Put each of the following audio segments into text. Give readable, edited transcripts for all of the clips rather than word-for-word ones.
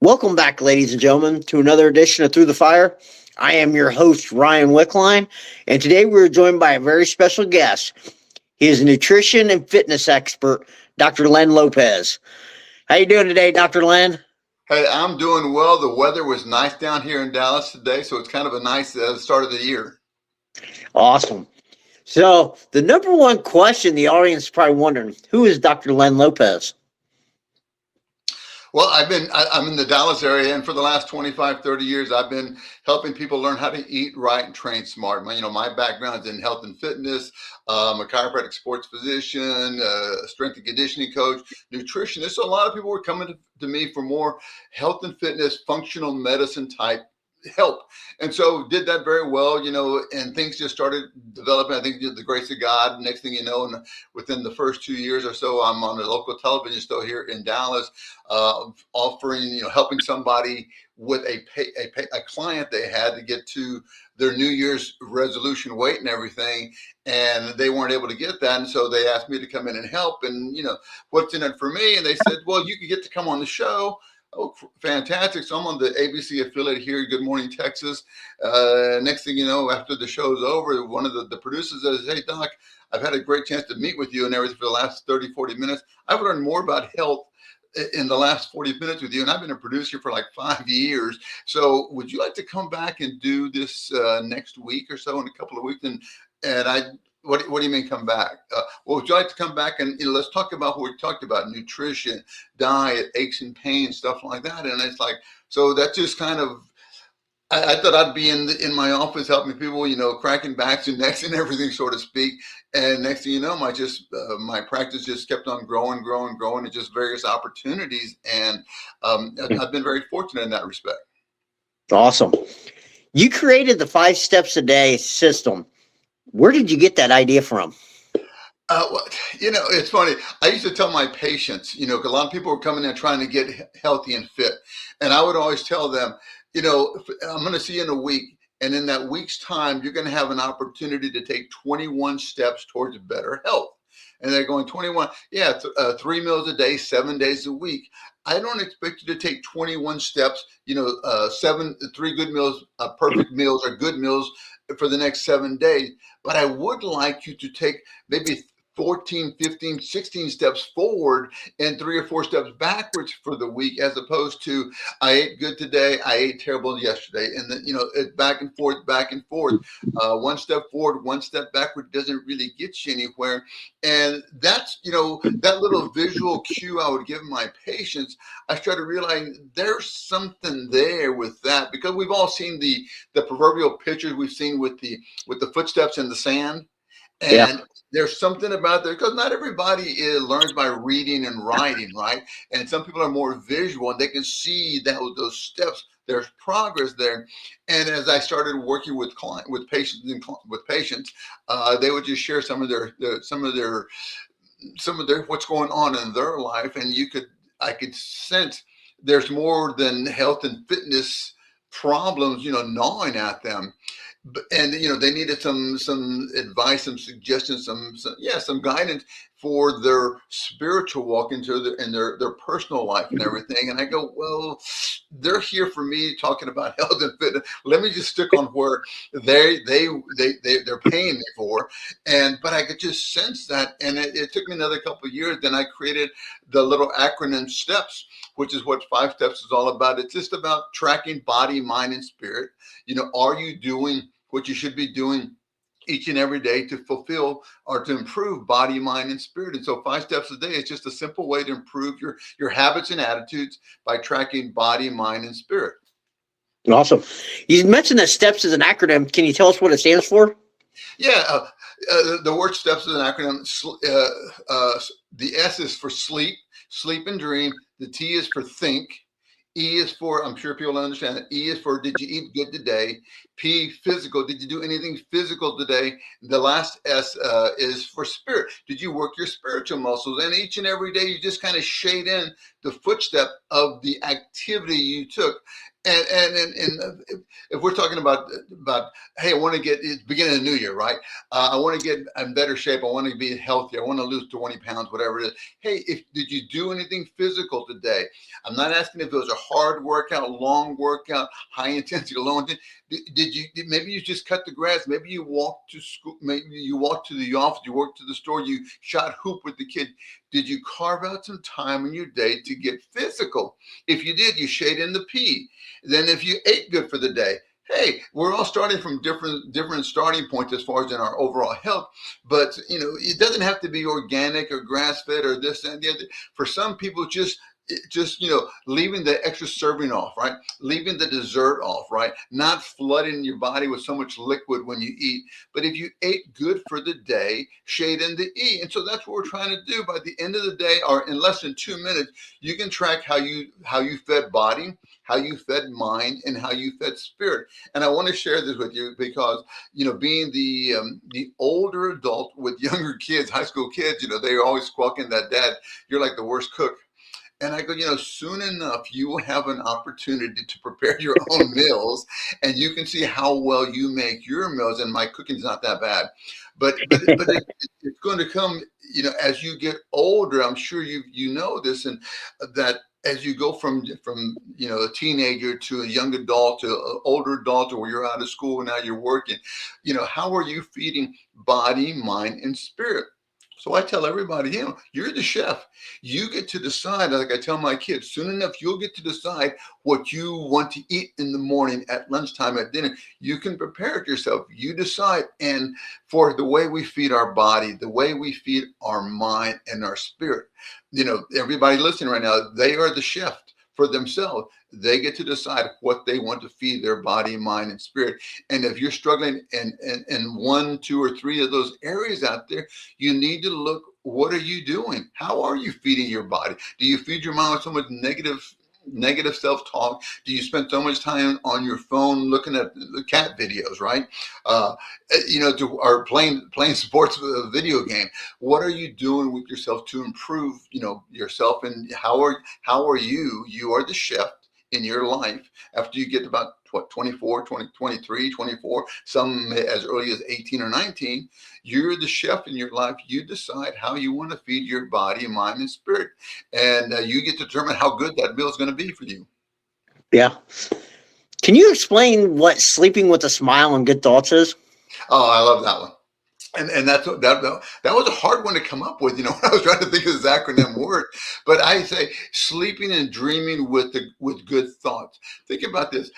Welcome back, ladies and gentlemen, to another edition of Through the Fire. I am your host, Ryan Wickline, and today we're joined by a very special guest. He is a nutrition and fitness expert, Dr. Len Lopez. How you doing today, Dr. Len? Hey, I'm doing well. The weather was nice down here in Dallas today, so it's kind of a nice start of the year. Awesome. So, the number one question the audience is probably wondering, who is Dr. Len Lopez? Well, I'm in the Dallas area, and for the last 25, 30 years, I've been helping people learn how to eat right and train smart. My background is in health and fitness. A chiropractic sports physician, strength and conditioning coach, nutritionist. So a lot of people were coming to me for more health and fitness, functional medicine type help. And so did that very well, and things just started developing. I think the grace of God. Next thing you know, within the first 2 years or so, I'm on a local television show here in Dallas, offering, helping somebody with a client they had to get to their New Year's resolution weight and everything, and they weren't able to get that, and so they asked me to come in and help. And what's in it for me? And they said, well, you could get to come on the show. Oh, fantastic. So I'm on the ABC affiliate here, Good Morning Texas. Next thing you know, after the show's over, one of the producers says, hey, Doc, I've had a great chance to meet with you and everything for the last 30, 40 minutes. I've learned more about health in the last 40 minutes with you, and I've been a producer for like 5 years. So would you like to come back and do this next week or so, in a couple of weeks? And what do you mean come back? Well, would you like to come back and let's talk about what we talked about, nutrition, diet, aches and pains, stuff like that. And it's like, so that just kind of, I thought I'd be in my office helping people, cracking backs and necks and everything, so to speak. And next thing you know, my practice just kept on growing, and just various opportunities. And I've been very fortunate in that respect. Awesome. You created the 5 steps a day system. Where did you get that idea from? Well, it's funny. I used to tell my patients, because a lot of people were coming in trying to get healthy and fit. And I would always tell them, I'm going to see you in a week. And in that week's time, you're going to have an opportunity to take 21 steps towards better health. And they're going 21. Yeah, 3 meals a day, 7 days a week. I don't expect you to take 21 steps, 3 good meals, perfect meals or good meals for the next 7 days. But I would like you to take maybe 14, 15, 16 steps forward and 3 or 4 steps backwards for the week, as opposed to I ate good today, I ate terrible yesterday. And then, it's back and forth. One step forward, 1 step backward doesn't really get you anywhere. And that's, that little visual cue I would give my patients. I started realizing there's something there with that, because we've all seen the proverbial pictures we've seen with the footsteps in the sand. And there's something about there, because not everybody learns by reading and writing, right? And some people are more visual, and they can see those steps. There's progress there. And as I started working with patients, they would just share some of their what's going on in their life, and I could sense there's more than health and fitness problems, gnawing at them. And they needed some advice, some suggestions, some guidance for their spiritual walk into their personal life and everything. And I go, well, they're here for me talking about health and fitness. Let me just stick on where they're paying me for. But I could just sense that, and it took me another couple of years. Then I created the little acronym STEPS, which is what 5 steps is all about. It's just about tracking body, mind, and spirit. Are you doing what you should be doing each and every day to fulfill or to improve body, mind, and spirit? And so 5 steps a day is just a simple way to improve your habits and attitudes by tracking body, mind, and spirit. Awesome. You mentioned that STEPS is an acronym. Can you tell us what it stands for? Yeah, the word STEPS is an acronym. The S is for sleep and dream. The T is for think. E is for, I'm sure people understand that. E is for, did you eat good today? P, physical. Did you do anything physical today? The last S is for spirit. Did you work your spiritual muscles? And each and every day, you just kind of shade in the footstep of the activity you took. And if we're talking about hey, I want to get it's beginning of the new year, right? I want to get in better shape. I want to be healthy. I want to lose 20 pounds, whatever it is. Hey, if did you do anything physical today? I'm not asking if it was a hard workout, long workout, high intensity, low intensity. Did you maybe you just cut the grass? Maybe you walked to school. Maybe you walked to the office. You walked to the store. You shot hoop with the kid. Did you carve out some time in your day to get physical? If you did, you shade in the P. Then if you ate good for the day, hey, we're all starting from different starting points as far as in our overall health. But it doesn't have to be organic or grass fed or this and the other. For some people, just leaving the extra serving off, right? Leaving the dessert off, right? Not flooding your body with so much liquid when you eat. But if you ate good for the day, shade in the E. And so that's what we're trying to do. By the end of the day, or in less than 2 minutes, you can track how you fed body, how you fed mind, and how you fed spirit. And I want to share this with you because being the older adult with younger kids, high school kids, they're always squawking that, Dad, you're like the worst cook. And I go, soon enough, you will have an opportunity to prepare your own meals, and you can see how well you make your meals. And my cooking's not that bad, it's going to come, as you get older. I'm sure you know this, and that as you go from a teenager to a young adult to an older adult, or where you're out of school and now you're working, how are you feeding body, mind, and spirit? So I tell everybody, you're the chef. You get to decide, like I tell my kids, soon enough, you'll get to decide what you want to eat in the morning, at lunchtime, at dinner. You can prepare it yourself. You decide. And for the way we feed our body, the way we feed our mind and our spirit, everybody listening right now, they are the chef for themselves. They get to decide what they want to feed their body, mind, and spirit. And if you're struggling in one, two, or three of those areas out there, you need to look, what are you doing? How are you feeding your body? Do you feed your mind with so much negative self-talk? Do you spend so much time on your phone looking at the cat videos, right? Or playing sports with a video game? What are you doing with yourself to improve, yourself? And how are you are the chef in your life after you get about 24, 20, 23, 24, some as early as 18 or 19. You're the chef in your life. You decide how you want to feed your body, mind, and spirit. And you get to determine how good that meal is going to be for you. Yeah. Can you explain what sleeping with a smile and good thoughts is? Oh, I love that one. And that was a hard one to come up with, when I was trying to think of this acronym word. But I say sleeping and dreaming with good thoughts. Think about this: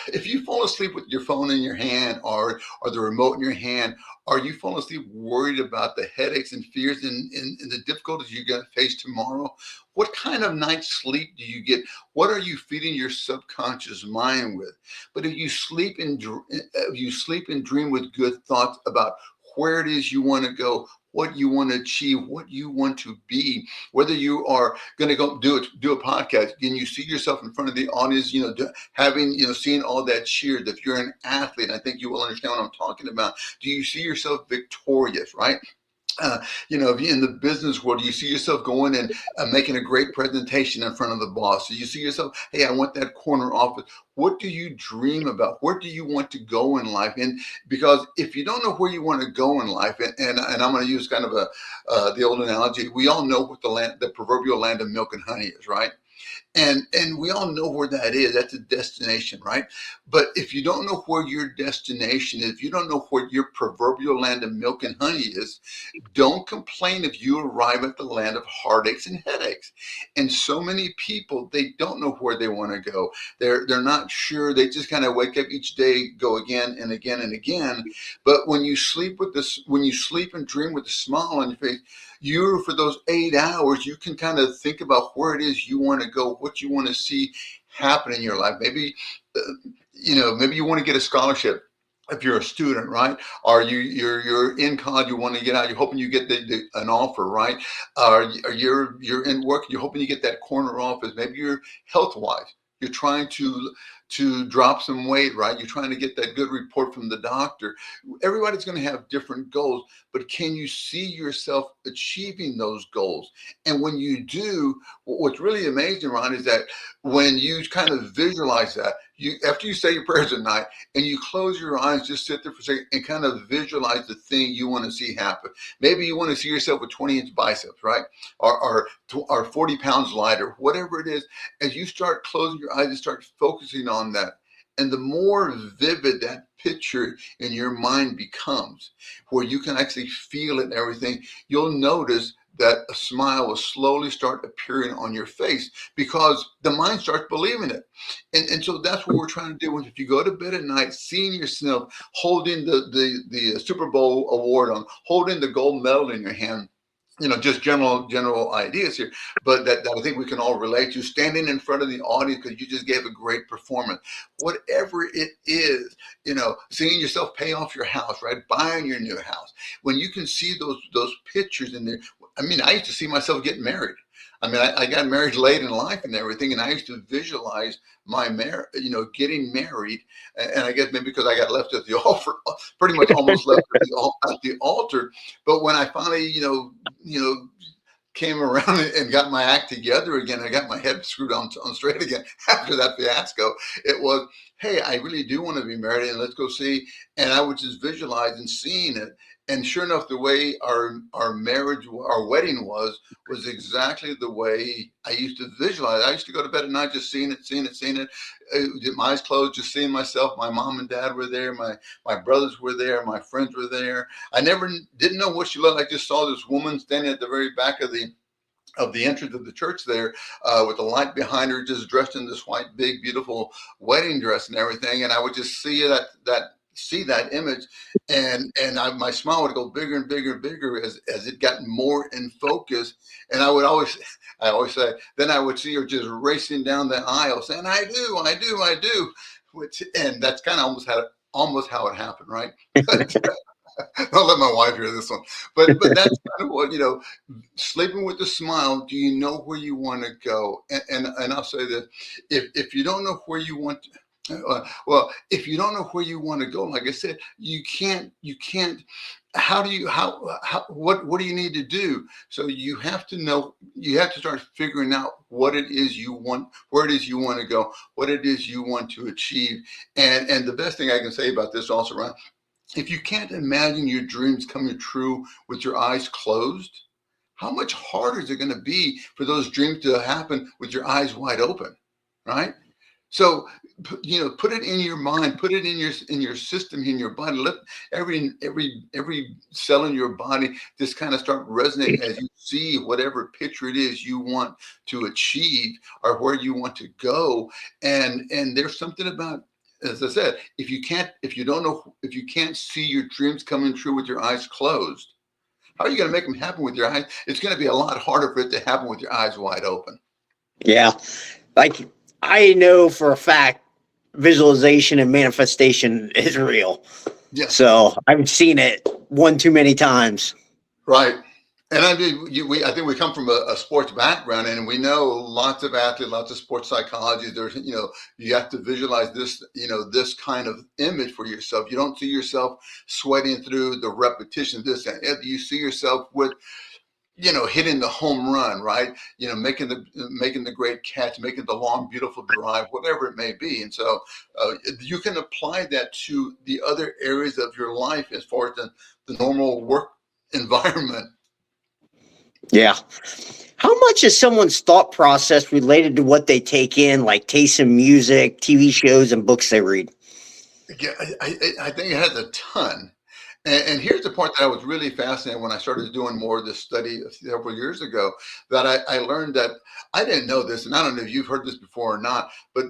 if you fall asleep with your phone in your hand, or the remote in your hand, are you falling asleep worried about the headaches and fears and the difficulties you're going to face tomorrow? What kind of night's sleep do you get? What are you feeding your subconscious mind with? But if you sleep and dream with good thoughts about where it is you want to go, what you want to achieve, what you want to be, whether you are going to go do a podcast, and you see yourself in front of the audience, having, seeing all that cheered. If you're an athlete, I think you will understand what I'm talking about. Do you see yourself victorious, right? If you're in the business world, you see yourself going and making a great presentation in front of the boss. So you see yourself, hey, I want that corner office. What do you dream about? Where do you want to go in life? And because if you don't know where you want to go in life, and I'm going to use kind of the old analogy, we all know what the proverbial land of milk and honey is, right? And we all know where that is. That's a destination, right? But if you don't know where your destination is, if you don't know where your proverbial land of milk and honey is, don't complain if you arrive at the land of heartaches and headaches. And so many people, they don't know where they want to go. They're not sure. They just kind of wake up each day, go again and again and again. But when you sleep and dream with a smile on your face, for those 8 hours, you can kind of think about where it is you want to go, what you want to see happen in your life. Maybe, maybe you want to get a scholarship if you're a student, right? Or you're in college, you want to get out, you're hoping you get an offer, right? Or you're in work, you're hoping you get that corner office. Maybe you're health-wise. You're trying to drop some weight, right? You're trying to get that good report from the doctor. Everybody's going to have different goals, but can you see yourself achieving those goals? And when you do, what's really amazing, Ron, is that when you kind of visualize that, you after you say your prayers at night and you close your eyes, just sit there for a second and kind of visualize the thing you want to see happen. Maybe you want to see yourself with 20-inch biceps, right? Or 40 pounds lighter, whatever it is. As you start closing your eyes and start focusing on that, and the more vivid that picture in your mind becomes, where you can actually feel it and everything, you'll notice that a smile will slowly start appearing on your face because the mind starts believing it. And so that's what we're trying to do. If you go to bed at night, seeing yourself holding the Super Bowl award on, holding the gold medal in your hand, just general ideas here, but that I think we can all relate to, standing in front of the audience because you just gave a great performance. Whatever it is, seeing yourself pay off your house, right? Buying your new house. When you can see those pictures in there. I mean, I used to see myself getting married. I mean, I got married late in life and everything, and I used to visualize my getting married. And I guess maybe because I got left at the altar, pretty much almost left at the altar. But when I finally, came around and got my act together again, I got my head screwed on straight again after that fiasco. It was, hey, I really do want to be married, and let's go see. And I would just visualize and seeing it. And sure enough, the way our marriage, our wedding was exactly the way I used to visualize. I used to go to bed at night just seeing it. My eyes closed, just seeing myself. My mom and dad were there. My brothers were there. My friends were there. I didn't know what she looked like. Just saw this woman standing at the very back of the entrance of the church there, with a light behind her, just dressed in this white, big, beautiful wedding dress and everything. And I would just see that image, and my smile would go bigger and bigger and bigger as it got more in focus. And I always say, then I would see her just racing down the aisle saying, I do, and that's kind of almost how it happened, right? Don't let my wife hear this one, but that's kind of what, sleeping with a smile. Do you know where you want to go? And I'll say that if you don't know where you want if you don't know where you want to go, like I said, you can't. What do you need to do? So you have to know. You have to start figuring out what it is you want, where it is you want to go, what it is you want to achieve. And the best thing I can say about this also, Ron, if you can't imagine your dreams coming true with your eyes closed, how much harder is it going to be for those dreams to happen with your eyes wide open, right? So, put it in your mind, put it in your system, in your body. Let every cell in your body just kind of start resonating as you see whatever picture it is you want to achieve or where you want to go. And there's something about, as I said, if you can't see your dreams coming true with your eyes closed, how are you going to make them happen with your eyes? It's going to be a lot harder for it to happen with your eyes wide open. Yeah. Like, I know for a fact visualization and manifestation is real. Yeah. So I've seen it one too many times. Right. And I mean, I think we come from a sports background, and we know lots of athletes, lots of sports psychology. There's, you have to visualize this, this kind of image for yourself. You don't see yourself sweating through the repetition of this. You see yourself with, hitting the home run, right? Making the great catch, making the long, beautiful drive, whatever it may be. And so you can apply that to the other areas of your life as far as the normal work environment. Yeah. How much is someone's thought process related to what they take in, like taste in music, TV shows, and books they read? Yeah, I think it has a ton. And here's the part that I was really fascinated when I started doing more of this study several years ago, that I learned that I didn't know this, and I don't know if you've heard this before or not, but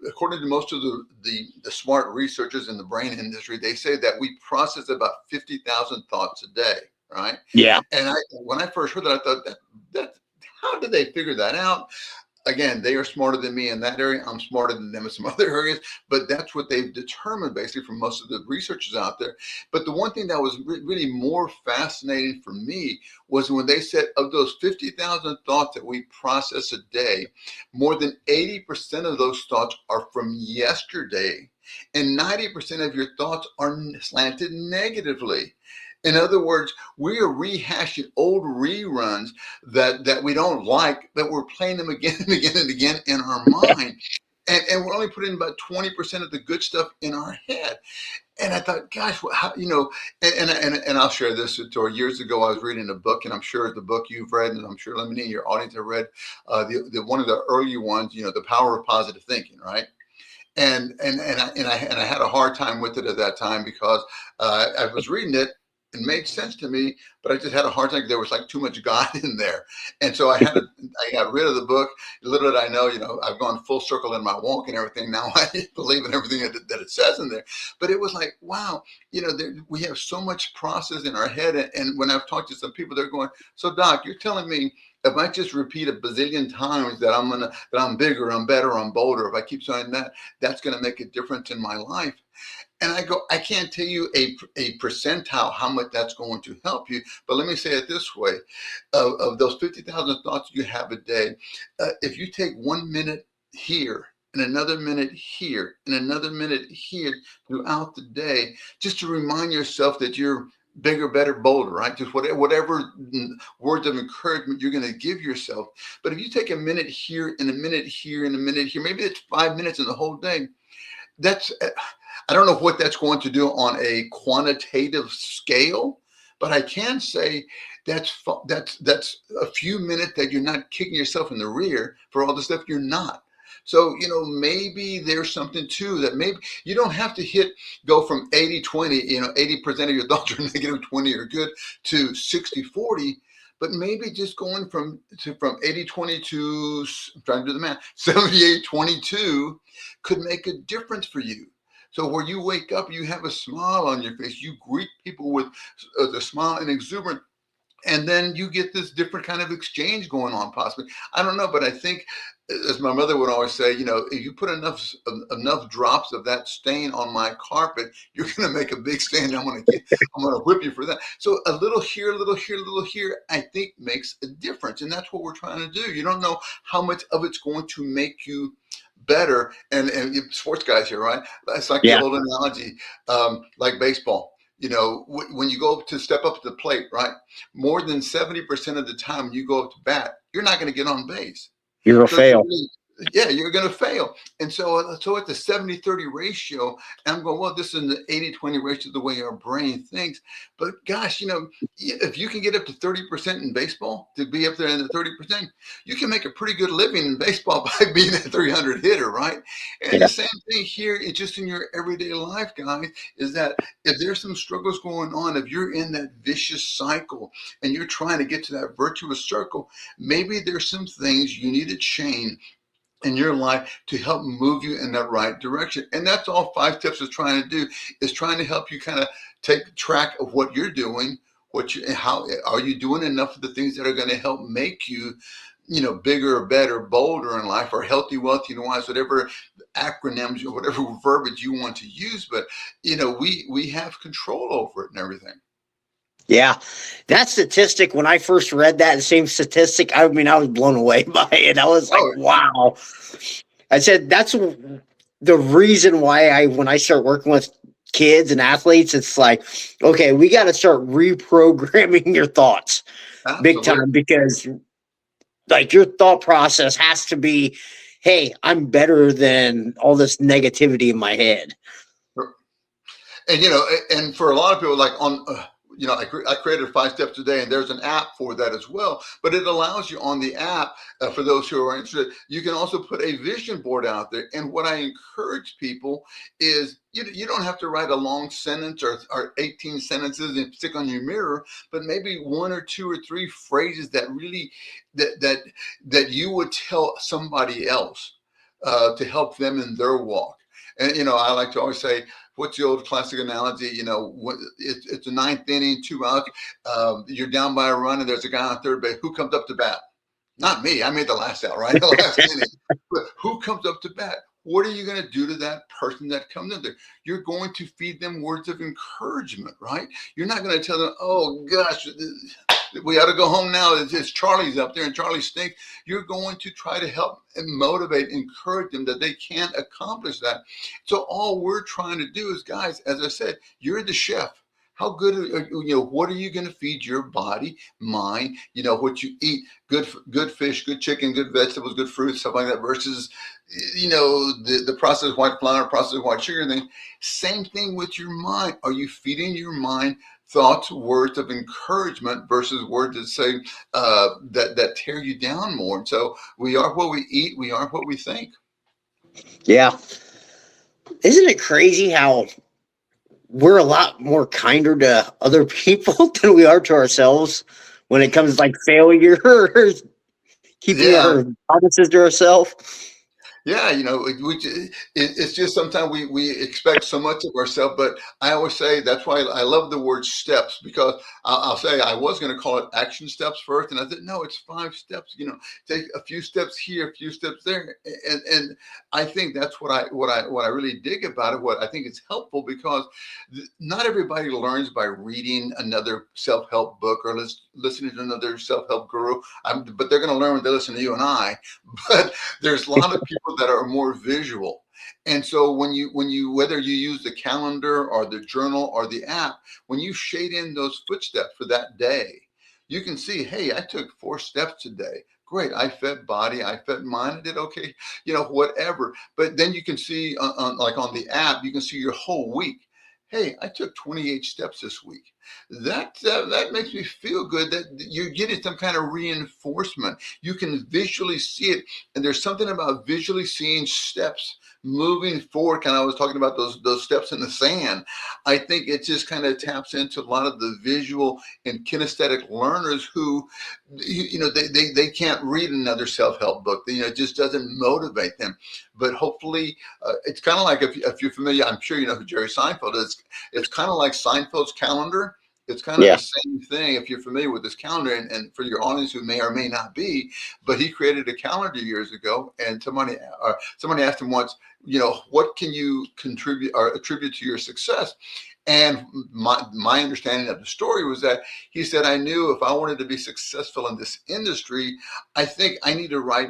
according to most of the smart researchers in the brain industry, they say that we process about 50,000 thoughts a day, right? Yeah. And when I first heard that, I thought that how did they figure that out? again, they are smarter than me in that area. I'm smarter than them in some other areas, but that's what they've determined basically from most of the researchers out there. But the one thing that was really more fascinating for me was when they said of those 50,000 thoughts that we process a day, more than 80% of those thoughts are from yesterday, and 90% of your thoughts are slanted negatively. In other words, we are rehashing old reruns that we don't like, but we're playing them again and again and again in our mind. And we're only putting about 20% of the good stuff in our head. And I thought, gosh, how, and I'll share this story. Years ago, I was reading a book, and I'm sure the book you've read, and I'm sure Lemony and your audience have read, the one of the early ones, The Power of Positive Thinking, right? And I had a hard time with it at that time because I was reading it. It made sense to me, but I just had a hard time. There was like too much God in there, and so I got rid of the book. Little did I know, I've gone full circle in my walk and everything. Now I believe in everything that it says in there. But it was like, wow, we have so much process in our head. And when I've talked to some people, they're going, "So, Doc, you're telling me if I just repeat a bazillion times that I'm bigger, I'm better, I'm bolder, if I keep saying that, that's gonna make a difference in my life?" And I go, I can't tell you a percentile how much that's going to help you. But let me say it this way: of those 50,000 thoughts you have a day, if you take 1 minute here and another minute here and another minute here throughout the day, just to remind yourself that you're bigger, better, bolder, right? Just whatever words of encouragement you're going to give yourself. But if you take a minute here and a minute here and a minute here, maybe it's 5 minutes in the whole day. That's, I don't know what that's going to do on a quantitative scale, but I can say that's a few minutes that you're not kicking yourself in the rear for all the stuff you're not. So, maybe there's something too that maybe you don't have to go from 80-20, 80% of your thoughts are negative, 20 are good, to 60-40. But maybe just going from 80-20 to, I'm trying to do the math, 78-22 could make a difference for you. So where you wake up, you have a smile on your face, you greet people with the smile and exuberant, and then you get this different kind of exchange going on possibly. I don't know, but I think, as my mother would always say, if you put enough drops of that stain on my carpet, you're going to make a big stain. I'm going to whip you for that. So a little here, a little here, a little here, I think makes a difference. And that's what we're trying to do. You don't know how much of it's going to make you better. And sports guys here, right? It's like the Yeah. old analogy, like baseball. When you go to step up to the plate, right? More than 70% of the time when you go up to bat, you're not going to get on base. You're a So to fail. me, yeah, you're going to fail. And so at the 70-30 ratio, I'm going, well, this is an 80-20 ratio, the way our brain thinks. But gosh, if you can get up to 30% in baseball, to be up there in the 30%, you can make a pretty good living in baseball by being a 300 hitter, right? And Yeah. the same thing here, it's just in your everyday life, guys, is that if there's some struggles going on, if you're in that vicious cycle and you're trying to get to that virtuous circle, maybe there's some things you need to change in your life to help move you in that right direction. And that's all 5 steps is trying to do, is trying to help you kind of take track of what you're doing, how are you doing enough of the things that are going to help make you, bigger, better, bolder in life, or healthy, wealthy, and wise, whatever acronyms or whatever verbiage you want to use. But, we have control over it and everything. Yeah, that statistic, when I first read that, the same statistic, I mean, I was blown away by it. I was like, Oh, wow. I said, that's the reason why when I start working with kids and athletes, it's like, okay, we got to start reprogramming your thoughts big absolutely. time, because like your thought process has to be, hey, I'm better than all this negativity in my head. And and for a lot of people, like on I created 5 steps today, and there's an app for that as well. But it allows you on the app, for those who are interested, you can also put a vision board out there. And what I encourage people is, you don't have to write a long sentence or 18 sentences and stick on your mirror, but maybe 1 or 2 or 3 phrases that really that you would tell somebody else, to help them in their walk. And I like to always say, what's the old classic analogy? It's the 9th inning, 2 outs. You're down by a run, and there's a guy on third base. Who comes up to bat? Not me. I made the last out, right? The last inning. But who comes up to bat? What are you going to do to that person that comes in there? You're going to feed them words of encouragement, right? You're not going to tell them, oh, gosh, we got to go home now. It's Charlie's up there and Charlie stinks. You're going to try to help and motivate, encourage them that they can accomplish that. So all we're trying to do is, guys, as I said, you're the chef. How good, what are you going to feed your body, mind, what you eat, good fish, good chicken, good vegetables, good fruit, stuff like that, versus, the processed white flour, processed white sugar thing. Same thing with your mind. Are you feeding your mind thoughts, words of encouragement versus words that say, that tear you down more? And so we are what we eat. We are what we think. Yeah. Isn't it crazy how we're a lot more kinder to other people than we are to ourselves when it comes to like failure or keeping Yeah. our promises to ourselves? Yeah, it's just sometimes we expect so much of ourselves, but I always say that's why I love the word steps, because I'll say I was going to call it action steps first, and I said no, it's 5 steps. Take a few steps here, a few steps there, and I think that's what I really dig about it. What I think is helpful, because not everybody learns by reading another self-help book or listening to another self-help guru. But they're going to learn when they listen to you and I. But there's a lot of people that are more visual. And so when you whether you use the calendar or the journal or the app, when you shade in those footsteps for that day, you can see, hey, I took 4 steps today. Great. I fed body, I fed mind, I did okay, whatever. But then you can see like on the app, you can see your whole week. Hey, I took 28 steps this week. That makes me feel good that you're getting some kind of reinforcement. You can visually see it, and there's something about visually seeing steps moving forward. Kind of, I was talking about those steps in the sand. I think it just kind of taps into a lot of the visual and kinesthetic learners who, they can't read another self-help book. It just doesn't motivate them. But hopefully, it's kind of like if you're familiar, I'm sure you know who Jerry Seinfeld is. It's kind of like Seinfeld's calendar. It's kind of the Yeah. same thing if you're familiar with this calendar, and for your audience who may or may not be, but he created a calendar years ago, and somebody asked him once, what can you contribute or attribute to your success? And my understanding of the story was that he said, I knew if I wanted to be successful in this industry, I think I need to write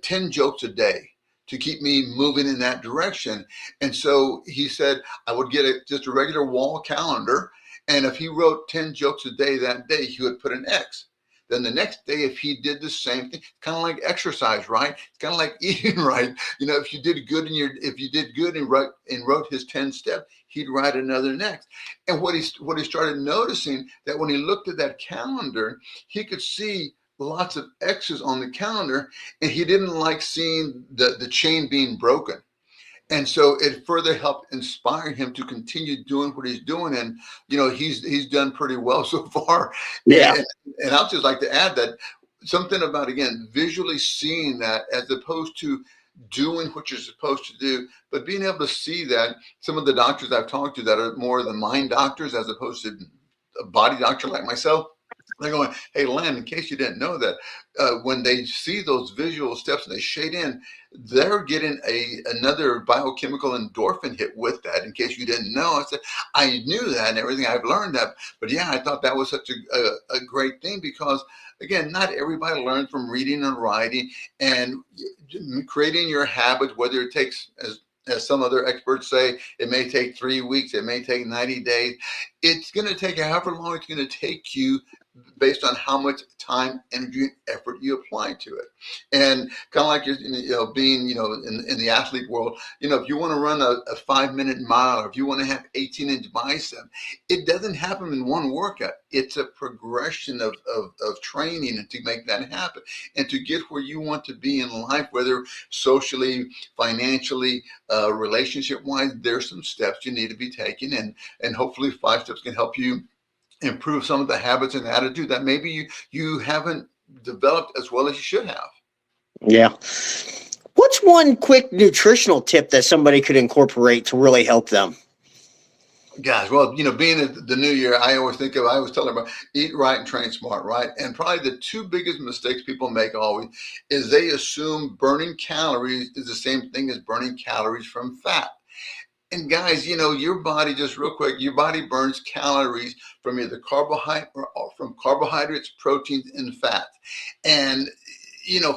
10 jokes a day to keep me moving in that direction. And so he said, I would get just a regular wall calendar. And if he wrote 10 jokes a day that day, he would put an X. Then the next day, if he did the same thing, kind of like exercise, right? It's kind of like eating right. If you did good and wrote his 10 steps, he'd write another next. And what he started noticing, that when he looked at that calendar, he could see lots of X's on the calendar, and he didn't like seeing the chain being broken. And so it further helped inspire him to continue doing what he's doing. And, he's done pretty well so far. Yeah. And I'll just like to add that something about, again, visually seeing that as opposed to doing what you're supposed to do, but being able to see that. Some of the doctors I've talked to that are more the mind doctors as opposed to a body doctor like myself, they're going, hey, Len, in case you didn't know that, when they see those visual steps and they shade in, they're getting another biochemical endorphin hit with that. In case you didn't know, I said, I knew that and everything. I've learned that. But yeah, I thought that was such a great thing, because, again, not everybody learns from reading and writing, and creating your habits, whether it takes, as some other experts say, it may take 3 weeks, it may take 90 days. It's going to take however long it's going to take you, based on how much time, energy, and effort you apply to it. And kind of like being in the athlete world, if you want to run a 5-minute mile, or if you want to have 18-inch bicep, it doesn't happen in one workout. It's a progression of training, and to make that happen, and to get where you want to be in life, whether socially, financially, relationship wise, there's some steps you need to be taking, and hopefully 5 steps can help you improve some of the habits and attitude that maybe you haven't developed as well as you should have. Yeah. What's one quick nutritional tip that somebody could incorporate to really help them? Guys, well, being the new year, I always tell everybody, eat right and train smart, right? And probably the two biggest mistakes people make always is they assume burning calories is the same thing as burning calories from fat. And guys, your body, just real quick, your body burns calories from either carbohydrates, proteins, and fat. And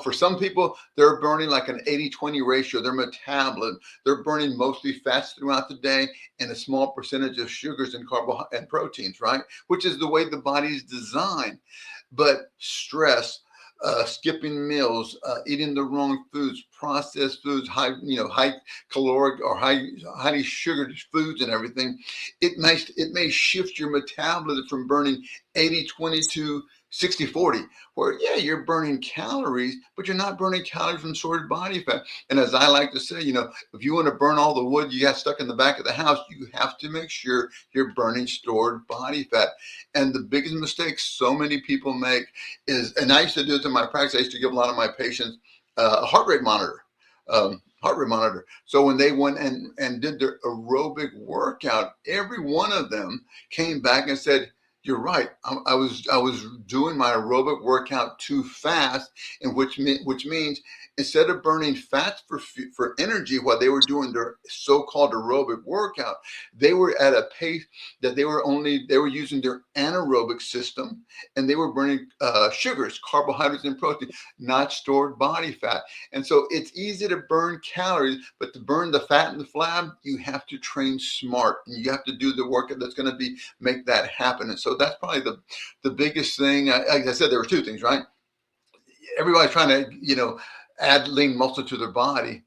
for some people, they're burning like an 80-20 ratio. Their metabolism, they're burning mostly fats throughout the day and a small percentage of sugars and carbohydrates and proteins, right? Which is the way the body is designed. But stress, skipping meals, eating the wrong foods, processed foods, high caloric or highly sugared foods and everything, it may shift your metabolism from burning 80-20 to 60-40, where yeah, you're burning calories, but you're not burning calories from stored body fat. And as I like to say, if you want to burn all the wood you got stuck in the back of the house, you have to make sure you're burning stored body fat. And the biggest mistake so many people make is, and I used to do it in my practice, I used to give a lot of my patients a heart rate monitor. So when they went and did their aerobic workout, every one of them came back and said, "You're right. I was doing my aerobic workout too fast, and which means instead of burning fats for energy while they were doing their so-called aerobic workout, they were at a pace that they were using their anaerobic system, and they were burning sugars, carbohydrates, and protein, not stored body fat. And so it's easy to burn calories, but to burn the fat and the flab, you have to train smart, and you have to do the workout that's going to make that happen. And so that's probably the biggest thing. Like I said, there were two things, right? Everybody's trying to add lean muscle to their body.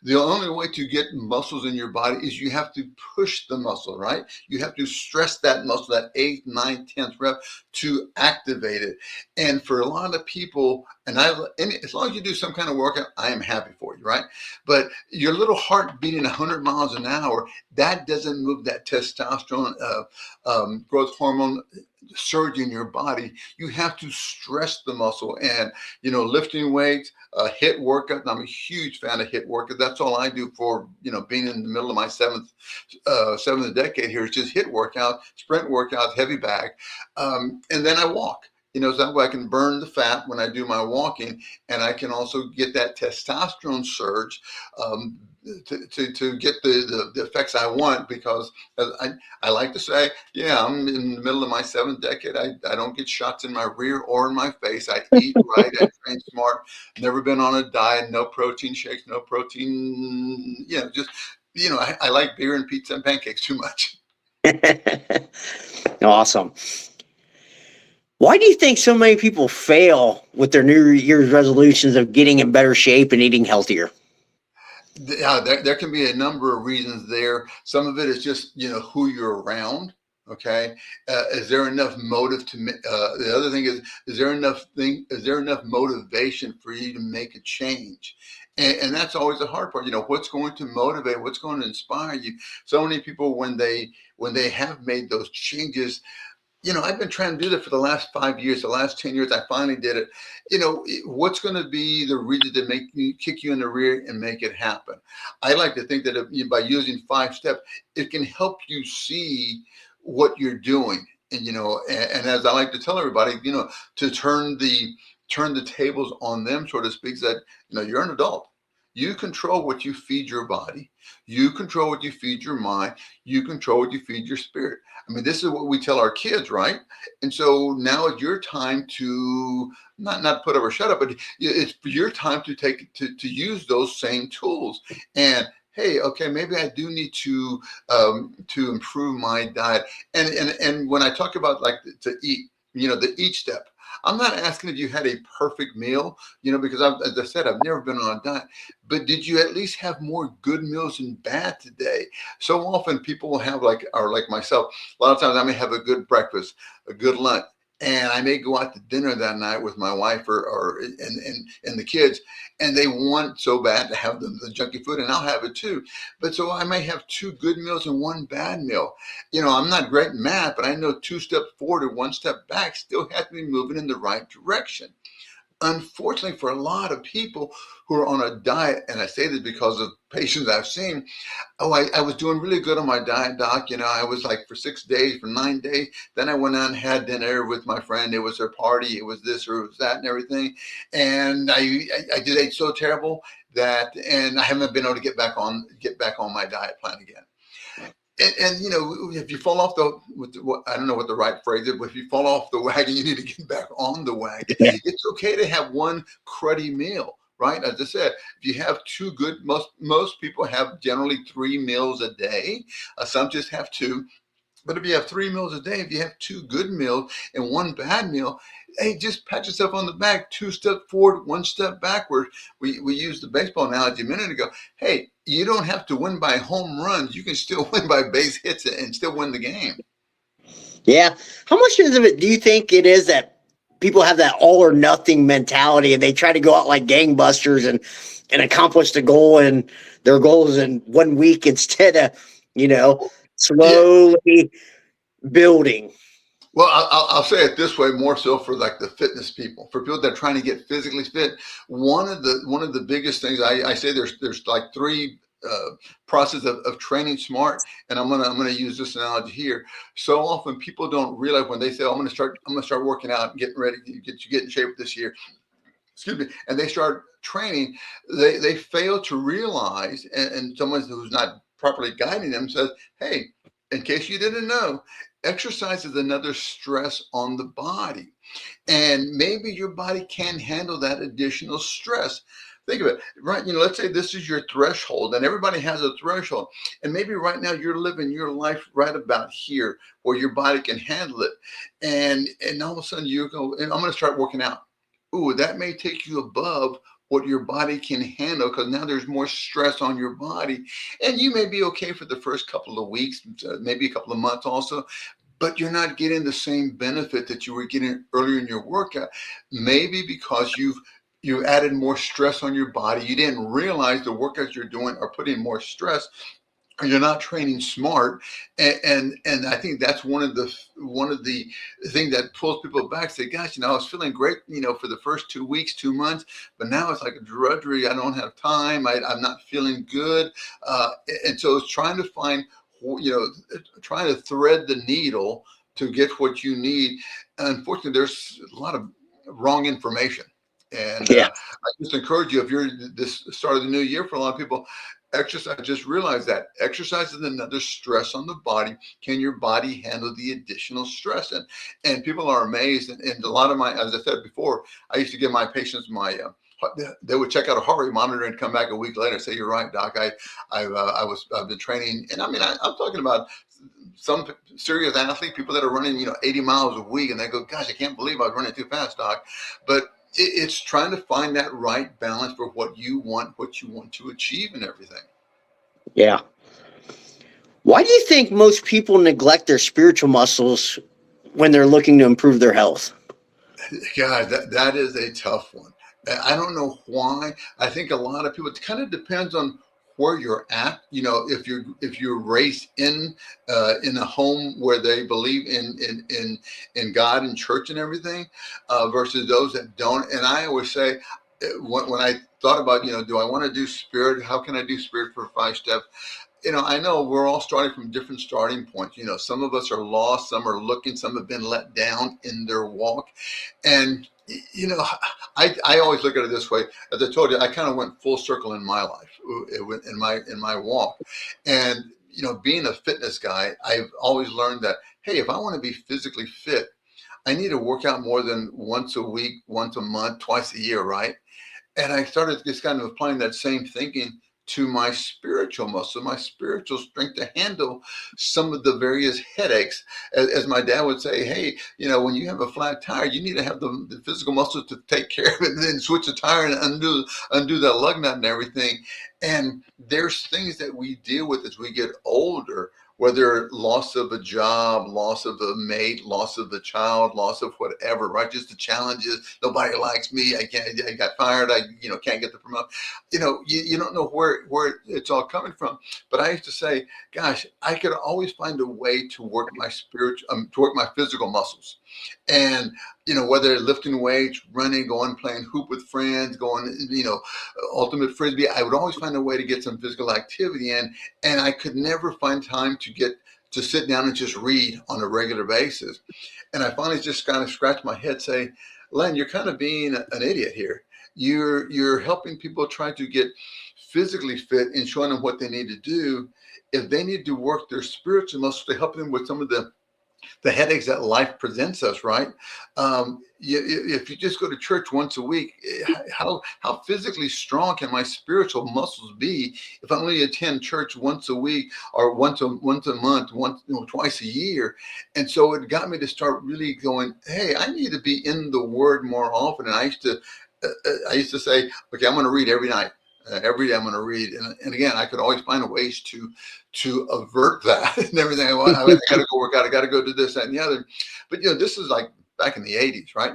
The only way to get muscles in your body is you have to push the muscle, right? You have to stress that muscle, that 8th, 9th, 10th rep, to activate it. And for a lot of people, and as long as you do some kind of workout, I am happy for you, right? But your little heart beating 100 miles an hour, that doesn't move that testosterone growth hormone surge in your body. You have to stress the muscle, and lifting weights, HIIT workout. I'm a huge fan of HIIT workout. That's all I do for being in the middle of my seventh decade here. Is just HIIT workout, sprint workouts, heavy bag, and then I walk. So that way I can burn the fat when I do my walking, and I can also get that testosterone surge to get the effects I want, because I like to say, yeah, I'm in the middle of my 7th decade. I don't get shots in my rear or in my face. I eat right. I train smart. Never been on a diet. No protein shakes. No protein. Just I like beer and pizza and pancakes too much. Awesome. Why do you think so many people fail with their New Year's resolutions of getting in better shape and eating healthier? Yeah, there can be a number of reasons there. Some of it is just who you're around. Okay, is there enough motive to? The other thing is there enough motivation for you to make a change? And that's always the hard part. What's going to motivate? What's going to inspire you? So many people, when they have made those changes, I've been trying to do that for the last 5 years, the last 10 years. I finally did it. What's going to be the reason to make you kick you in the rear and make it happen? I like to think that by using 5 steps, it can help you see what you're doing. And as I like to tell everybody, to turn the tables on them, so to speak, that, you're an adult. You control what you feed your body. You control what you feed your mind. You control what you feed your spirit. I mean, this is what we tell our kids, right? And so now it's your time to not put up or shut up, but it's your time to use those same tools. And hey, okay, maybe I do need to improve my diet. And when I talk about like to eat, the each step, I'm not asking if you had a perfect meal, because as I said, I've never been on a diet. But did you at least have more good meals than bad today? So often people will have like myself. A lot of times I may have a good breakfast, a good lunch, and I may go out to dinner that night with my wife and the kids, and they want so bad to have the junky food, and I'll have it too. But so I may have 2 good meals and 1 bad meal. I'm not great in math, but I know 2 steps forward and 1 step back still have to be moving in the right direction. unfortunately, for a lot of people who are on a diet, and I say this because of patients I've seen, oh, I was doing really good on my diet, doc. I was like for 6 days, for 9 days. Then I went out and had dinner with my friend. It was her party. It was this or it was that and everything. And I just ate so terrible and I haven't been able to get back on my diet plan again. And if you fall off I don't know what the right phrase is, but if you fall off the wagon, you need to get back on the wagon. Yeah. It's okay to have one cruddy meal, right? As I said, if you have two good, most people have generally 3 meals a day. Some just have two. But if you have 3 meals a day, if you have two good meals and one bad meal, hey, just pat yourself on the back, 2 steps forward, 1 step backward. We used the baseball analogy a minute ago. Hey, you don't have to win by home runs. You can still win by base hits and still win the game. Yeah. How much of it do you think it is that people have that all or nothing mentality and they try to go out like gangbusters and accomplish their goals in 1 week instead of, Yeah. slowly building? Well, I'll say it this way, more so for like the fitness people, for people that are trying to get physically fit. One of the biggest things I say there's like three process of training smart, and I'm gonna use this analogy here. So often people don't realize when they say, oh, I'm gonna start working out and getting ready to get in shape this year. Excuse me, and they start training, they fail to realize, and someone who's not properly guiding them says, hey, in case you didn't know, exercise is another stress on the body, and maybe your body can handle that additional stress. Think of it, right? Let's say this is your threshold, and everybody has a threshold, and maybe right now you're living your life right about here where your body can handle it, and all of a sudden you go, and I'm going to start working out. Ooh, that may take you above what your body can handle, because now there's more stress on your body. And you may be okay for the first couple of weeks, maybe a couple of months also, but you're not getting the same benefit that you were getting earlier in your workout. Maybe because you added more stress on your body. You didn't realize the workouts you're doing are putting more stress, you're not training smart, and I think that's one of the things that pulls people back. Say, gosh, I was feeling great, for the first 2 weeks, 2 months, but now it's like a drudgery. I don't have time. I'm not feeling good, and so it's trying to find, trying to thread the needle to get what you need. Unfortunately, there's a lot of wrong information. And Yeah. I just encourage you, if you're this start of the new year, for a lot of people, exercise. Just realize that exercise is another stress on the body. Can your body handle the additional stress? And people are amazed. And a lot of as I said before, I used to give my patients they would check out a heart rate monitor and come back a week later and say, "You're right, doc. I've been training." And I mean, I'm talking about some serious athlete, people that are running 80 miles a week, and they go, "Gosh, I can't believe I was running too fast, doc." But it's trying to find that right balance for what you want to achieve and everything. Yeah. Why do you think most people neglect their spiritual muscles when they're looking to improve their health? God, that is a tough one. I don't know why. I think a lot of people. It kind of depends on where you're at. If you're raised in a home where they believe in God and church and everything, versus those that don't. And I always say, when I thought about, do I want to do spirit? How can I do spirit for 5 steps? I know we're all starting from different starting points. Some of us are lost, some are looking, some have been let down in their walk. And, I always look at it this way. As I told you, I kind of went full circle in my life, in my walk. And, being a fitness guy, I've always learned that, hey, if I want to be physically fit, I need to work out more than once a week, once a month, twice a year, right? And I started just kind of applying that same thinking to my spiritual muscle, my spiritual strength to handle some of the various headaches. As my dad would say, hey, when you have a flat tire, you need to have the physical muscles to take care of it, and then switch the tire and undo that lug nut and everything. And there's things that we deal with as we get older, whether loss of a job, loss of a mate, loss of a child, loss of whatever, right? Just the challenges. Nobody likes me. I got fired. I can't get the promotion. You don't know where it's all coming from. But I used to say, gosh, I could always find a way to work my to work my physical muscles. And, whether lifting weights, running, going, playing hoop with friends, going, ultimate frisbee, I would always find a way to get some physical activity in. And I could never find time to sit down and just read on a regular basis. And I finally just kind of scratched my head, say, Len, you're kind of being an idiot here. You're helping people try to get physically fit and showing them what they need to do. If they need to work their spiritual muscles to help them with some of the headaches that life presents us, right? If you just go to church once a week, how physically strong can my spiritual muscles be if I only attend church once a week or once a month, twice a year? And so it got me to start really going, hey, I need to be in the Word more often. And I used to say, okay, I'm going to read every night. Every day I'm going to read, and again, I could always find ways to avert that and everything. I got to go work out. I got to go do this, that, and the other. But this is like back in the '80s, right?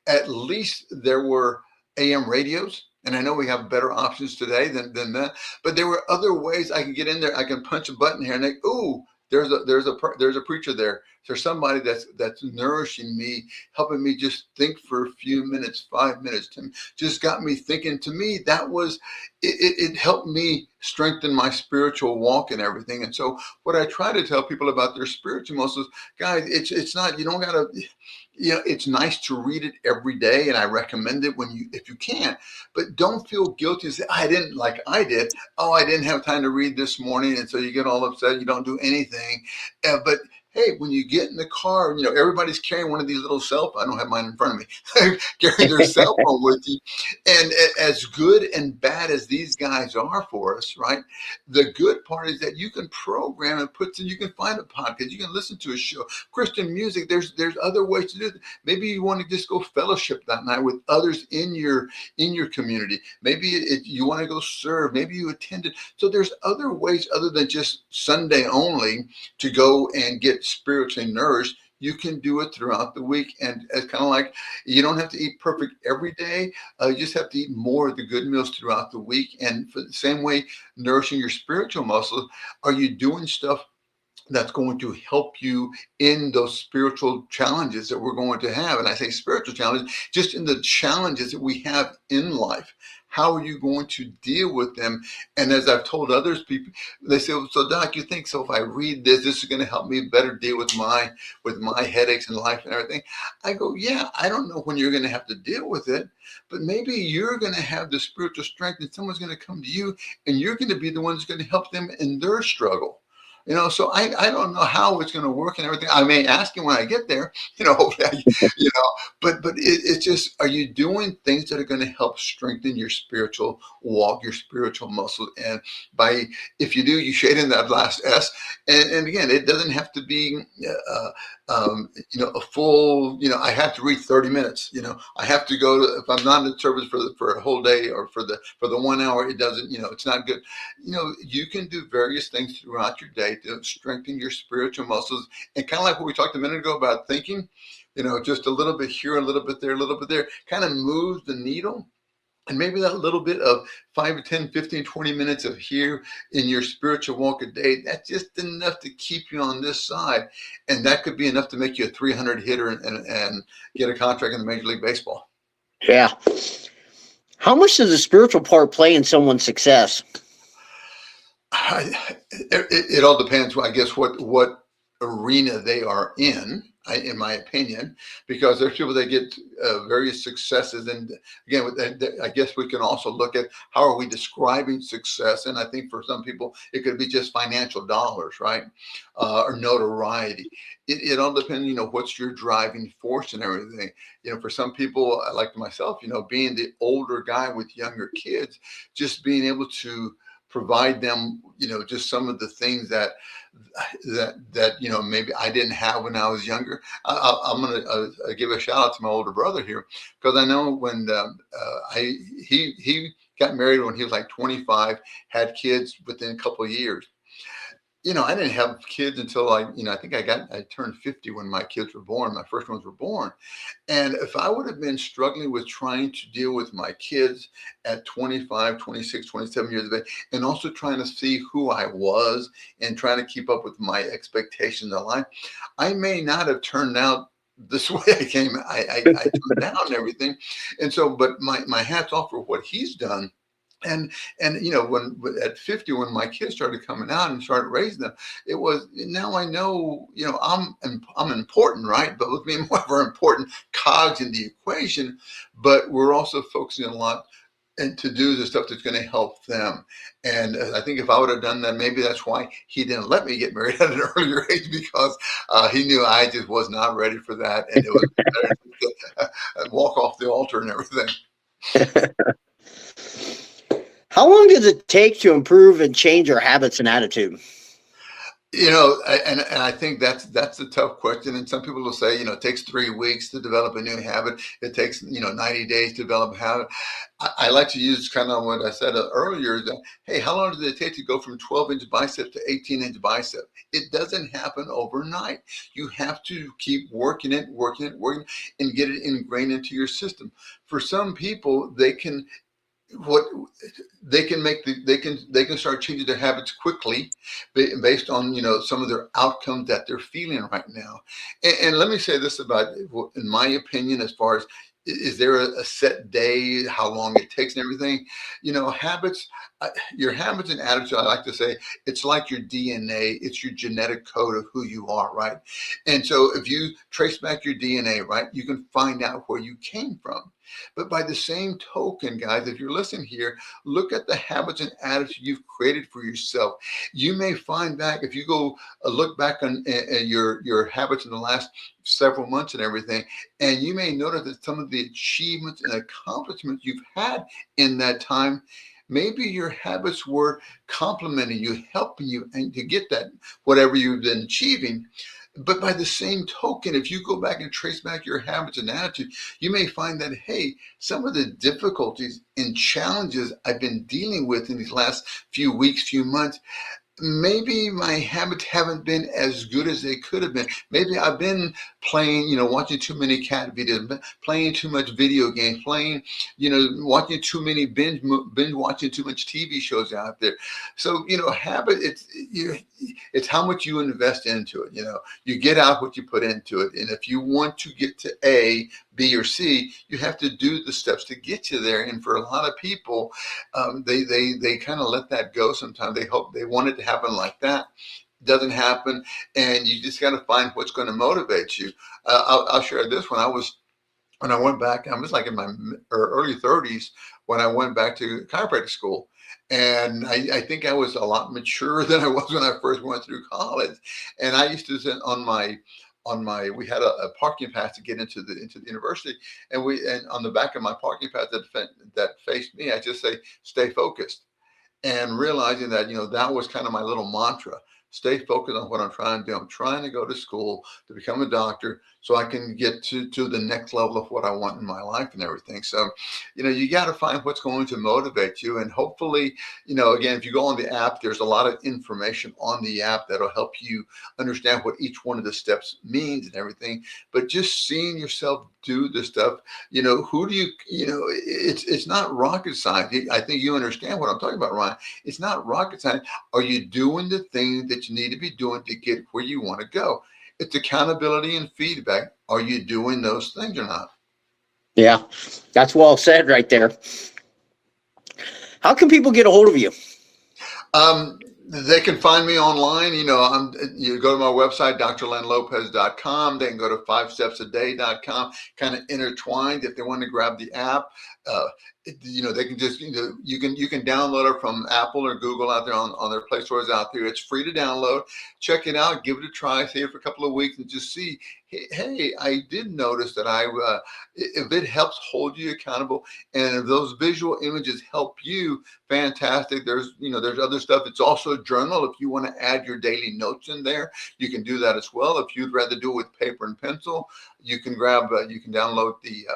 At least there were AM radios, and I know we have better options today than that. But there were other ways I can get in there. I can punch a button here, and there's a preacher there. There's somebody that's nourishing me, helping me just think for a few minutes, 5 minutes, 10, just got me thinking. To me, that was it helped me strengthen my spiritual walk and everything. And so what I try to tell people about their spiritual muscles, guys, it's not, you don't gotta, it's nice to read it every day, and I recommend it if you can, but don't feel guilty and say, I didn't, like I did. Oh, I didn't have time to read this morning. And so you get all upset, you don't do anything. But hey, when you get in the car, everybody's carrying one of these little cell phones. I don't have mine in front of me. Carry their cell phone with you. And as good and bad as these guys are for us, right? The good part is that you can program and you can find a podcast, you can listen to a show, Christian music. There's other ways to do it. Maybe you want to just go fellowship that night with others in your community. Maybe you want to go serve. Maybe you attended. So there's other ways other than just Sunday only to go and get spiritually nourished. You can do it throughout the week, and it's kind of like you don't have to eat perfect every day. You just have to eat more of the good meals throughout the week. And for the same way, nourishing your spiritual muscles, are you doing stuff that's going to help you in those spiritual challenges that we're going to have? And I say spiritual challenges, just in the challenges that we have in life. How are you going to deal with them? And as I've told others, people, they say, well, so Doc, you think so if I read this is going to help me better deal with my headaches in life and everything? I go, yeah, I don't know when you're going to have to deal with it, but maybe you're going to have the spiritual strength and someone's going to come to you and you're going to be the one who's going to help them in their struggle. So I don't know how it's going to work and everything. I may ask him when I get there, but it's just, are you doing things that are going to help strengthen your spiritual walk, your spiritual muscles? And if you do, you shade in that last S. And again, it doesn't have to be, a full, I have to read 30 minutes, I have to go if I'm not in service for a whole day or for the 1 hour, it doesn't, it's not good. You can do various things throughout your day to strengthen your spiritual muscles. And kind of like what we talked a minute ago about thinking, just a little bit here, a little bit there, kind of moves the needle. And maybe that little bit of 5 to 10, 15, 20 minutes of here in your spiritual walk a day, that's just enough to keep you on this side. And that could be enough to make you a 300 hitter and get a contract in the Major League Baseball. Yeah. How much does the spiritual part play in someone's success? It all depends, I guess, what arena they are in my opinion, because there's people that get various successes. And again, I guess we can also look at how are we describing success. And I think for some people, it could be just financial dollars, right? Or notoriety. It all depends, what's your driving force and everything. For some people, like myself, being the older guy with younger kids, just being able to provide them, just some of the things that maybe I didn't have when I was younger. I'm going to give a shout out to my older brother here, because I know when he got married when he was like 25, had kids within a couple of years. I didn't have kids until I think I turned 50 when my kids were born. My first ones were born. And if I would have been struggling with trying to deal with my kids at 25, 26, 27 years of age, and also trying to see who I was and trying to keep up with my expectations in life, I may not have turned out this way I turned down and everything. And so, but my hat's off for what he's done. And when at 50, when my kids started coming out and started raising them, it was, now I know, I'm important, right? But with me, more of our important cogs in the equation, but we're also focusing a lot and to do the stuff that's going to help them. And I think if I would have done that, maybe that's why he didn't let me get married at an earlier age, because he knew I just was not ready for that, and it was better to walk off the altar and everything. How long does it take to improve and change our habits and attitude? And I think that's a tough question. And some people will say, it takes 3 weeks to develop a new habit. It takes 90 days to develop a habit. I like to use kind of what I said earlier, that, hey, how long does it take to go from 12-inch bicep to 18-inch bicep? It doesn't happen overnight. You have to keep working it, and get it ingrained into your system. For some people, what they can they can start changing their habits quickly, based on some of their outcomes that they're feeling right now. And let me say this about, in my opinion, as far as, is there a set day, how long it takes and everything? Habits, your habits and attitude, I like to say, it's like your DNA. It's your genetic code of who you are, right? And so if you trace back your DNA, right, you can find out where you came from. But by the same token, guys, if you're listening here, look at the habits and attitudes you've created for yourself. You may find back, if you go look back on your habits in the last several months and everything, and you may notice that some of the achievements and accomplishments you've had in that time, maybe your habits were complimenting you, helping you, and to get that, whatever you've been achieving. But by the same token, if you go back and trace back your habits and attitude, you may find that, hey, some of the difficulties and challenges I've been dealing with in these last few weeks, few months, maybe my habits haven't been as good as they could have been. Maybe I've been playing, watching too many cat videos, playing too much video games, watching too many binge watching too much TV shows out there. So, habit, it's how much you invest into it. You get out what you put into it. And if you want to get to A, B, or C, you have to do the steps to get you there. And for a lot of people, they kind of let that go sometimes. They want it to happen like that. It doesn't happen, and you just got to find what's going to motivate you. I'll share this. When I went back, I was like in my early 30s when I went back to chiropractic school. And I think I was a lot maturer than I was when I first went through college. And I used to sit we had a parking pass to get into the university, and on the back of my parking pass that faced me, I just say, stay focused. And realizing that, that was kind of my little mantra. Stay focused on what I'm trying to do. I'm trying to go to school to become a doctor so I can get to the next level of what I want in my life and everything. So, you got to find what's going to motivate you. And hopefully, again, if you go on the app, there's a lot of information on the app that'll help you understand what each one of the steps means and everything. But just seeing yourself do the stuff, who do it's not rocket science. I think you understand what I'm talking about, Ryan. It's not rocket science. Are you doing the things that you need to be doing to get where you want to go? It's accountability and feedback. Are you doing those things or not? Yeah, that's well said right there. How can people get a hold of you? They can find me online. You go to my website, drlenlopez.com. They can go to 5stepsaday.com, kind of intertwined. If they want to grab the app, they can just, you can download it from Apple or Google out there on their Play stores out there. It's free to download. Check it out, give it a try, see it for a couple of weeks, and just see, hey, I did notice that if it helps hold you accountable, and if those visual images help you, fantastic. There's other stuff. It's also a journal. If you want to add your daily notes in there, you can do that as well. If you'd rather do it with paper and pencil, you can download the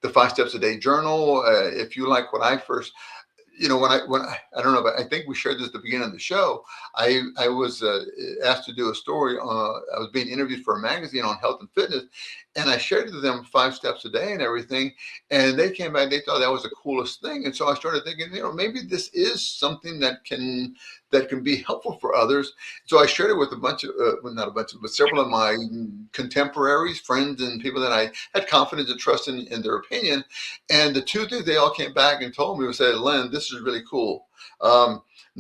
5 Steps a Day journal. If you like what I first, I don't know, but I think we shared this at the beginning of the show. I was asked to do a story. I was being interviewed for a magazine on health and fitness, And I shared with them 5 steps a day and everything. And they came back, they thought that was the coolest thing. And so I started thinking, maybe this is something that can be helpful for others. So I shared it with a bunch of, well, not a bunch of, but several of my contemporaries, friends, and people that I had confidence and trust in their opinion. And the 2 things they all came back and told me was, said, Len, this is really cool.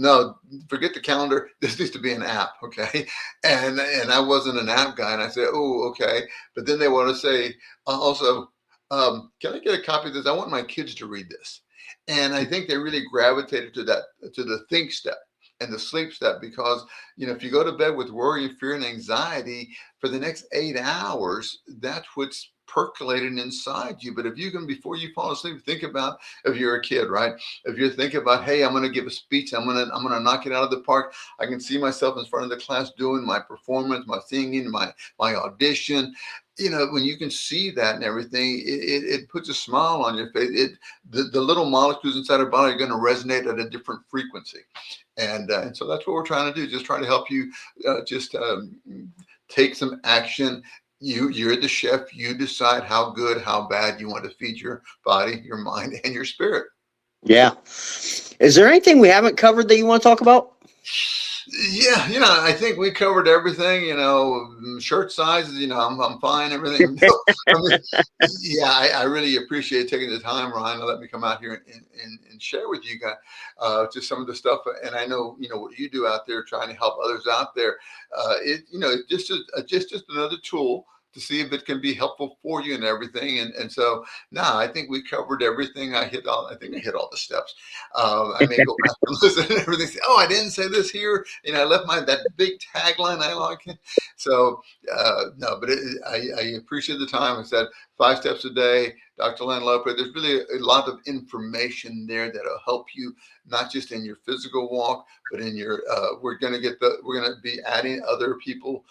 No, forget the calendar. This needs to be an app, okay? And I wasn't an app guy, and I said, oh, okay. But then they want to say, also, can I get a copy of this? I want my kids to read this. And I think they really gravitated to the think step and the sleep step, because if you go to bed with worry, fear, and anxiety for the next 8 hours, that's what's percolating inside you. But if you can, before you fall asleep, think about, if you're a kid, right? If you're thinking about, hey, I'm going to give a speech, I'm going to knock it out of the park. I can see myself in front of the class doing my performance, my singing, my audition. When you can see that and everything, it puts a smile on your face. The little molecules inside our body are going to resonate at a different frequency. And so that's what we're trying to do, just try to help you take some action. You're the chef. You decide how good, how bad you want to feed your body, your mind, and your spirit. Yeah. Is there anything we haven't covered that you want to talk about? Yeah, I think we covered everything. Shirt sizes. I'm fine. Everything. Yeah, I really appreciate taking the time, Ryan, to let me come out here and share with you guys just some of the stuff. And I know what you do out there, trying to help others out there. It's just another tool to see if it can be helpful for you and everything. And so, I think we covered everything. I think I hit all the steps. I may go back and listen and everything. Say, oh, I didn't say this here. I left that big tagline I like. So, no, but I appreciate the time. I said 5 steps a day, Dr. Len Lopez. There's really a lot of information there that'll help you, not just in your physical walk, but in your, we're going to be adding other people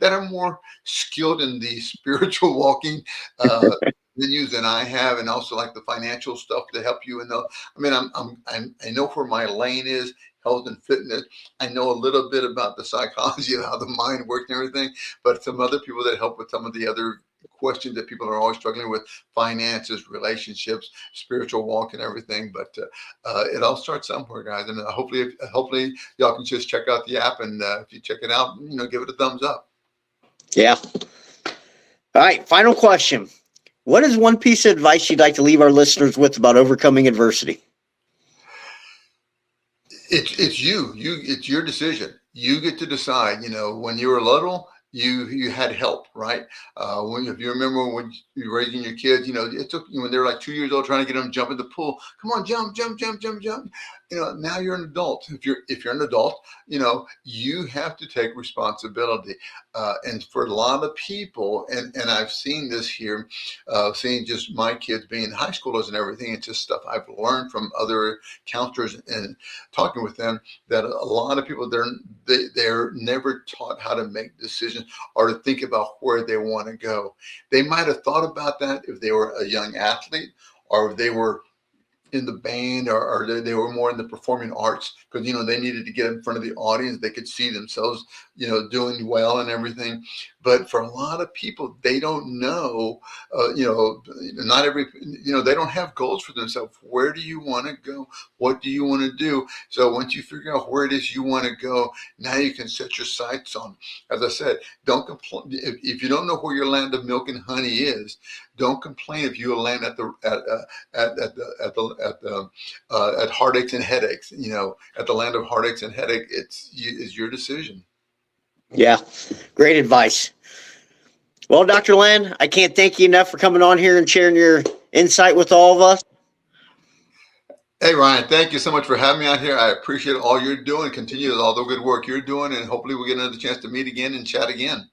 that are more skilled in the spiritual walking venues than I have, and also like the financial stuff to help you. I know where my lane is, health and fitness. I know a little bit about the psychology of how the mind works and everything, but some other people that help with some of the other questions that people are always struggling with: finances, relationships, spiritual walk, and everything. But it all starts somewhere, guys. And hopefully y'all can just check out the app, and if you check it out, give it a thumbs up. Yeah. All right. Final question. What is one piece of advice you'd like to leave our listeners with about overcoming adversity? It's you. It's your decision. You get to decide. When you were little, you had help, right? If you remember when you were raising your kids, it took when they were like 2 years old, trying to get them to jump in the pool. Come on, jump, jump, jump, jump, jump. Now you're an adult. If you're an adult, you have to take responsibility. And for a lot of people, and I've seen this here, seeing just my kids being high schoolers and everything, it's just stuff I've learned from other counselors and talking with them, that a lot of people, they're never taught how to make decisions or to think about where they want to go. They might have thought about that if they were a young athlete, or if they were in the band, or they were more in the performing arts, because they needed to get in front of the audience. They could see themselves doing well and everything. But for a lot of people, they don't know, not every, they don't have goals for themselves. Where do you want to go? What do you want to do? So once you figure out where it is you want to go, now you can set your sights on. As I said, don't complain if you don't know where your land of milk and honey is. Don't complain if you land at heartaches and headaches. At the land of heartaches and headache, it's your decision. Yeah, great advice. Well, Dr. Len, I can't thank you enough for coming on here and sharing your insight with all of us. Hey, Ryan, thank you so much for having me out here. I appreciate all you're doing. Continue with all the good work you're doing, and hopefully we'll get another chance to meet again and chat again.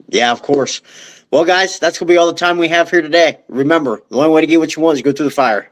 Yeah, of course. Well, guys, that's going to be all the time we have here today. Remember, the only way to get what you want is go through the fire.